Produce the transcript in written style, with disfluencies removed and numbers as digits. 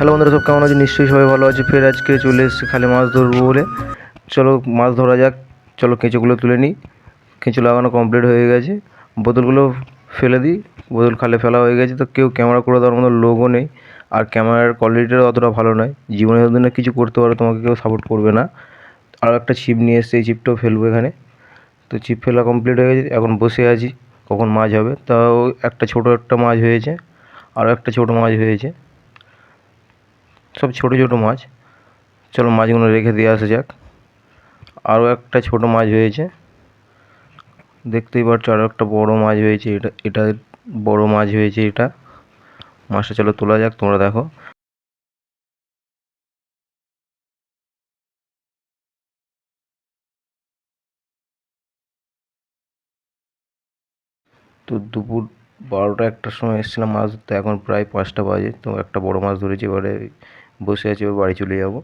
Hello বন্ধুরা, সব কেমন আছে? নিশ্চয়ই সবাই ভালো আছে। ফের আজকে চলে এসেছি খালে মাছ ধরবো বলে। চলো মাছ ধরা যাক। চলো কেঁচোগুলো তুলে নিই। কেঁচো লাগানো কমপ্লিট হয়ে গেছে। বোতলগুলো ফেলে দিই। বোতল খালে ফেলা হয়ে গেছে। তো কেউ ক্যামেরা করে দেওয়ার মতো লোকও নেই, আর ক্যামেরার কোয়ালিটিটাও অতটা ভালো নয়। জীবনে যদি না কিছু করতে পারো, তোমাকে কেউ সাপোর্ট করবে না। আর একটা ছিপ নিয়ে এসেছি, এই ছিপটাও ফেলবো এখানে। তো ছিপ ফেলা কমপ্লিট হয়ে গেছে, এখন বসে আছি কখন মাছ হবে। তাও একটা মাছ হয়েছে, আরও একটা ছোটো মাছ হয়েছে, সব ছোটো ছোটো মাছ। চলো মাছগুলো রেখে দিয়ে আসা যাক। আরও একটা ছোটো মাছ হয়েছে, দেখতেই পাচ্ছ। আরও একটা বড় মাছ হয়েছে। এটা বড় মাছ হয়েছে এটা। মাছটা চলো তোলা যাক, তোমরা দেখো। তো দুপুর 12টা-1টার সময় এসেছিলাম মাছ ধরতে, এখন প্রায় 5টা বাজে। তো একটা বড় মাছ ধরেছি, এবারে বসে আছি, এবার বাড়ি চলে যাব।